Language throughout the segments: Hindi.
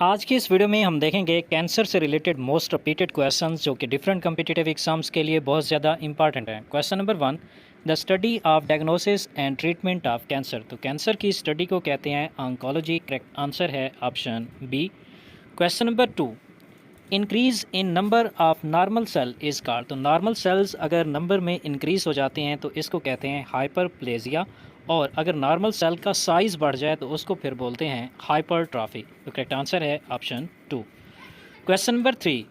आज की इस वीडियो में हम देखेंगे कैंसर से रिलेटेड मोस्ट रिपीटेड क्वेश्चंस जो कि डिफरेंट कम्पिटिटिव एग्जाम्स के लिए बहुत ज़्यादा इंपॉर्टेंट हैं। Question number 1, the study of diagnosis and treatment of cancer. तो कैंसर की स्टडी को कहते हैं ऑन्कोलॉजी। करेक्ट आंसर है option B. Question number 2, increase in number of normal cell is called. तो नॉर्मल सेल्स अगर नंबर में इंक्रीज़ हो जाते हैं तो इसको कहते हैं हाइपरप्लेजिया, और अगर नॉर्मल सेल का साइज़ बढ़ जाए तो उसको फिर बोलते हैं हाइपरट्रॉफी। तो करेक्ट आंसर है option 2। Question number 3,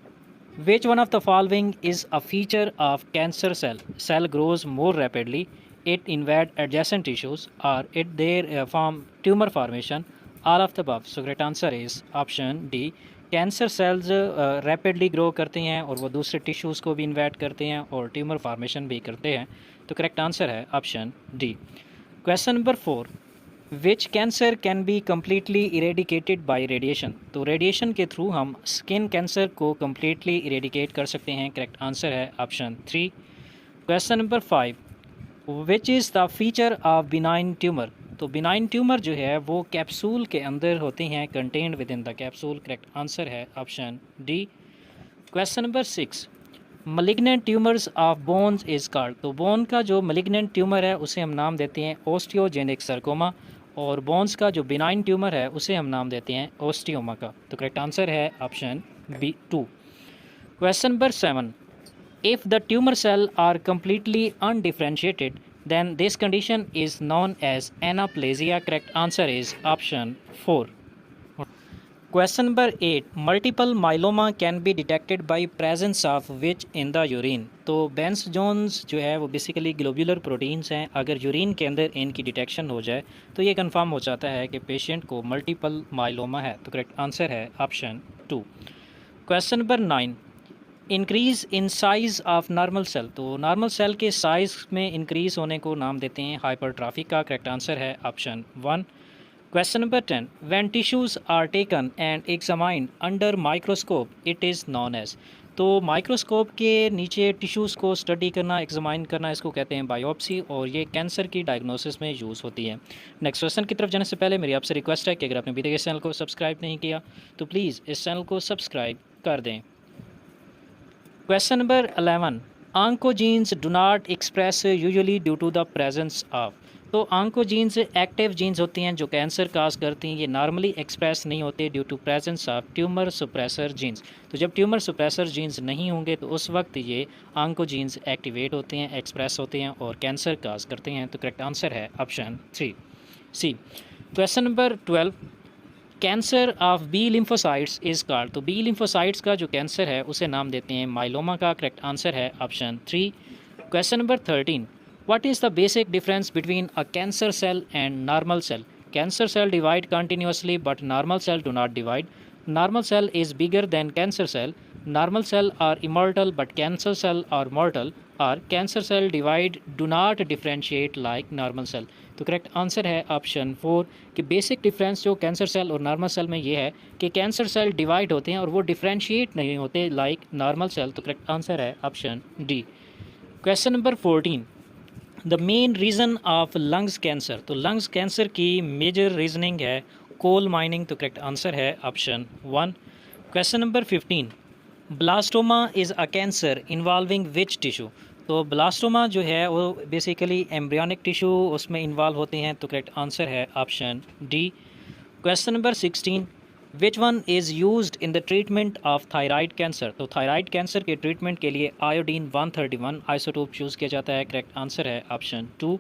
which one of the following is a feature of cancer cell? Cell grows more rapidly, it invade adjacent tissues, और it there form tumour formation, all of the above. So correct answer is option D. Cancer cells rapidly grow करते हैं और वो दूसरे टिश्यूज़ को भी इन्वेट करते हैं और ट्यूमर फॉर्मेशन भी करते हैं। तो करेक्ट आंसर है option D. Question number 4, which cancer can be completely eradicated by radiation? तो रेडिएशन के थ्रू हम स्किन कैंसर को कम्प्लीटली इरेडिकेट कर सकते हैं। करेक्ट आंसर है option 3। Question number 5, which is the feature of benign tumour? तो बिनाइन ट्यूमर जो है वो कैप्सूल के अंदर होते हैं, contained with in the capsule. Correct answer है option D. Question number 6, malignant tumours of bones is called. तो बोन का जो मलिग्नेंट ट्यूमर है उसे हम नाम देते हैं ओस्टियोजेनिक सर्कोमा, और बोन्स का जो बिनाइन ट्यूमर है उसे हम नाम देते हैं ओस्टियोमा का। तो करेक्ट आंसर है option B 2। Question number 7, if the tumour cell are completely undifferentiated then this condition is known as anaplasia. Correct answer is option 4. Question number 8, multiple myeloma can be detected by presence of which in the urine? तो बेंस जोन्स जो है वो बेसिकली ग्लोबुलर प्रोटीन्स हैं। अगर यूरिन के अंदर इनकी डिटेक्शन हो जाए तो ये कंफर्म हो जाता है कि पेशेंट को मल्टीपल माइलोमा है। तो करेक्ट आंसर है option 2। Question number 9, increase in size of normal cell. तो नॉर्मल सेल के साइज़ में इंक्रीज़ होने को नाम देते हैं हाइपरट्रॉफी का। करेक्ट आंसर है option 1। Question number 10, when tissues are taken and examined under microscope it is known as. तो माइक्रोस्कोप के नीचे टिश्यूज़ को स्टडी करना, एग्जामाइन करना, इसको कहते हैं बायोप्सी, और ये कैंसर की डायग्नोसिस में यूज़ होती है। नेक्स्ट क्वेश्चन की तरफ जाने से पहले मेरी आपसे रिक्वेस्ट है कि अगर आपने अभी तक इस चैनल को सब्सक्राइब नहीं किया तो प्लीज़ इस चैनल को सब्सक्राइब कर दें। Question number 11, oncogenes do not express usually due to the presence of. तो ऑन्कोजीन्स एक्टिव जीन्स होती हैं जो कैंसर काज करती हैं, ये नॉर्मली एक्सप्रेस नहीं होते due to presence of tumour suppressor genes. तो जब ट्यूमर सुप्रेसर जीन्स नहीं होंगे तो उस वक्त ये ऑन्कोजीन्स एक्टिवेट होते हैं, एक्सप्रेस होते हैं और कैंसर काज करते हैं। तो करेक्ट आंसर है option 3 C. Question number 12, cancer of B lymphocytes is called. तो बी लिम्फोसाइट्स का जो कैंसर है उसे नाम देते हैं माइलोमा का। करेक्ट आंसर है option 3। Question number 13, what is the basic difference between a cancer cell and normal cell? Cancer cell divide continuously but normal cell do not divide. Normal cell is bigger than cancer cell. Normal cell are immortal but cancer cell are mortal. और cancer cell divide do not differentiate like normal cell. तो करेक्ट आंसर है ऑप्शन 4 कि बेसिक डिफरेंस जो कैंसर सेल और नॉर्मल सेल में ये है कि कैंसर सेल डिवाइड होते हैं और वो डिफ्रेंशिएट नहीं होते लाइक नॉर्मल सेल। तो करेक्ट आंसर है option D. Question number 14, the main reason of lungs cancer. तो लंग्स कैंसर की मेजर रीजनिंग है कोल माइनिंग। तो करेक्ट आंसर है option 1। Question number 15, blastoma is a cancer involving which tissue? तो ब्लास्टोमा जो है वो बेसिकली एम्ब्रियोनिक टिश्यू उसमें इन्वॉल्व होते हैं। तो करेक्ट आंसर है option D. Question number 16, which one is used in the treatment of thyroid cancer? तो थायराइड कैंसर के ट्रीटमेंट के लिए आयोडीन 131 आइसोटोप यूज़ किया जाता है। करेक्ट आंसर है option 2।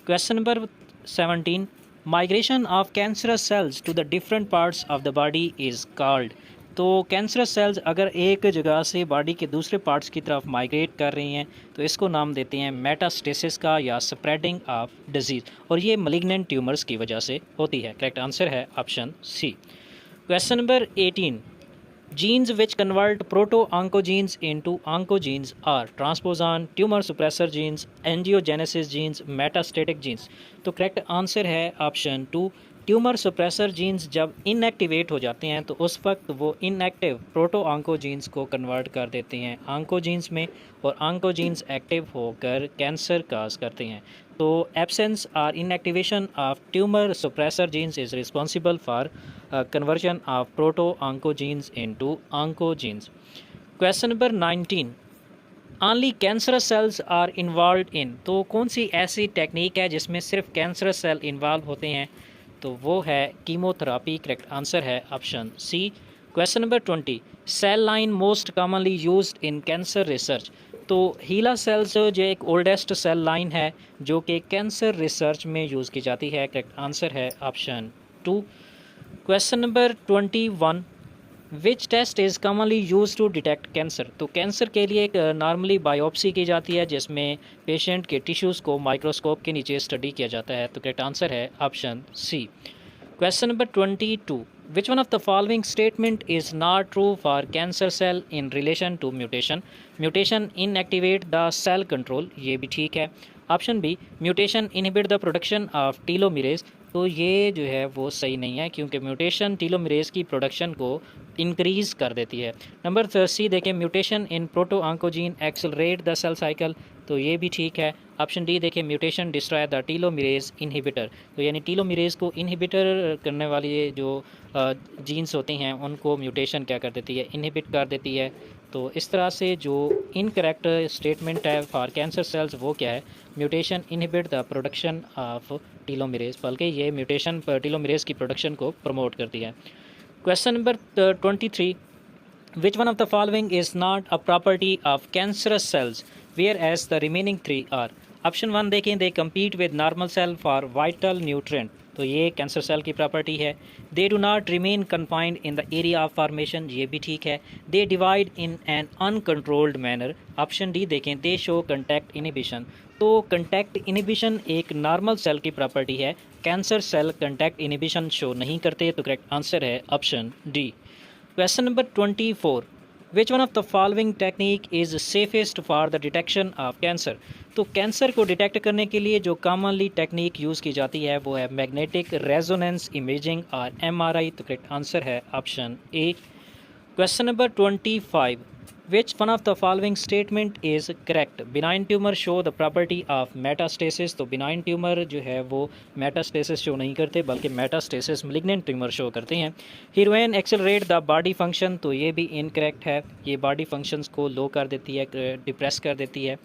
Question number 17, migration of cancerous cells to the different parts of the body is called. तो कैंसरस सेल्स अगर एक जगह से बॉडी के दूसरे पार्ट्स की तरफ माइग्रेट कर रही हैं तो इसको नाम देते हैं मेटास्टेसिस का या स्प्रेडिंग ऑफ डिजीज़, और ये मलिग्नेंट ट्यूमर्स की वजह से होती है। करेक्ट आंसर है option C. Question number 18, genes which convert proto oncogenes into oncogenes are transposon, tumour suppressor genes, angiogenesis genes, metastatic genes. तो करेक्ट आंसर है ऑप्शन 2 ट्यूमर सप्रेसर जीन्स जब इनएक्टिवेट हो जाते हैं तो उस वक्त वो इनएक्टिव प्रोटो ऑन्कोजीन्स को कन्वर्ट कर देते हैं ऑन्कोजीन्स में, और ऑन्कोजीन्स एक्टिव होकर कैंसर काज करते हैं। तो एब्सेंस और inactivation of tumour suppressor genes is responsible for conversion of proto oncogenes into oncogenes. Question number 19, only cancerous cells are involve in, तो कौन सी ऐसी टेक्निक है जिसमें सिर्फ कैंसरस सेल इन्वॉल्व होते हैं? तो वो है कीमोथेरापी। करेक्ट आंसर है option C. Question number 20, cell line most commonly used in cancer research, तो हीला सेल्स जो एक ओल्डेस्ट सेल लाइन है जो कि कैंसर रिसर्च में यूज़ की जाती है। करेक्ट आंसर है option 2। Question number 21, which test is commonly use to detect cancer, तो कैंसर के लिए एक नॉर्मली बायोप्सी की जाती है जिसमें पेशेंट के टिश्यूज़ को माइक्रोस्कोप के नीचे स्टडी किया जाता है। तो करेक्ट आंसर है option C. Question number 22, which one of the following statement is not true for cancer cell in relation to mutation, mutation inactivate the cell control, ये भी ठीक है। Option B, mutation inhibit the production of telomerase, तो ये जो है वो सही नहीं है क्योंकि म्यूटेशन टीलोमिरेज की प्रोडक्शन को इंक्रीज़ कर देती है। नंबर सी देखें, mutation in proto oncogene accelerate the cell cycle, तो ये भी ठीक है। ऑप्शन डी देखें, mutation destroy the telomerase inhibitor, तो यानी टीलोमिरेज को इनहिबिटर करने वाली जो जीन्स होती हैं उनको म्यूटेशन क्या कर देती है, इनहिबिट कर देती है। तो इस तरह से जो इनकरेक्ट स्टेटमेंट है फॉर कैंसर सेल्स वो क्या है, mutation inhibit the production of telomerase, बल्कि ये म्यूटेशन टीलोमिरेज की प्रोडक्शन को प्रमोट करती है। Question number 23, which one of the following is not a property of cancerous cells whereas the remaining 3 are. Option 1 देखें, they compete with normal cell for vital nutrient, तो ये कैंसर सेल की प्रॉपर्टी है। They do not remain confined in the area of formation, ये भी ठीक है। They divide in an uncontrolled manner, option D देखें, दे शो कंटैक्ट इनिबिशन, तो कंटैक्ट इनिबिशन एक नॉर्मल सेल की प्रॉपर्टी है, cancer cell contact inhibition show नहीं करते। तो करेक्ट आंसर है option D. Question number 24, which one of the following technique is safest for the detection of cancer, तो कैंसर को डिटेक्ट करने के लिए जो कॉमनली टेक्निक यूज़ की जाती है वो है मैग्नेटिक रेजोनेंस इमेजिंग और MRI, तो करेक्ट आंसर है option A. Question number 25, which one of the following statement is correct, benign tumour show the property of metastasis, तो बिनाइन ट्यूमर जो है वो मेटास्टेसिस शो नहीं करते बल्कि मेटास्टेसिस मलिग्नेंट ट्यूमर शो करते हैं। Heroine accelerate the body function, तो ये भी इनकरेक्ट है, ये बॉडी फंक्शंस को लो कर देती है, डिप्रेस कर देती है।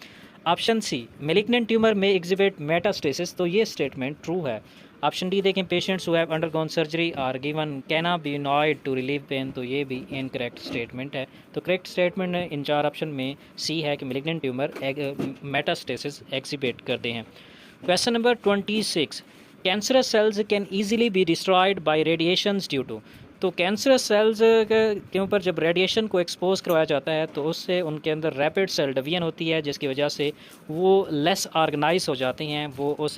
ऑप्शन सी, मेलिग्नेंट ट्यूमर में एग्जिबिट मेटास्टेसिस, तो ये स्टेटमेंट ट्रू है। ऑप्शन डी देखें, patients who have undergone surgery are given cannabinoid to relieve pain, तो ये भी इनकरेक्ट स्टेटमेंट है। तो करेक्ट स्टेटमेंट इन 4 ऑप्शन में सी है कि मेलिग्नेंट ट्यूमर मेटास्टेसिस एग्जिबिट करते हैं। Question number 26, cancerous cells can easily be destroyed by radiations due to, तो कैंसरस सेल्स के ऊपर जब रेडिएशन को एक्सपोज करवाया जाता है तो उससे उनके अंदर रैपिड सेल डिवीजन होती है जिसकी वजह से वो लेस ऑर्गेनाइज हो जाती हैं, वो उस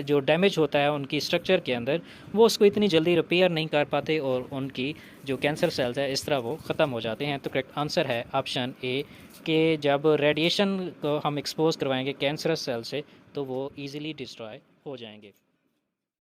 जो डैमेज होता है उनकी स्ट्रक्चर के अंदर वो उसको इतनी जल्दी रिपेयर नहीं कर पाते और उनकी जो कैंसर सेल्स है इस तरह वो ख़त्म हो जाते हैं। तो करेक्ट आंसर है ऑप्शन ए कि जब रेडिएशन को हम एक्सपोज करवाएंगे कैंसरस सेल से तो वो ईज़िली डिस्ट्रॉय हो जाएंगे।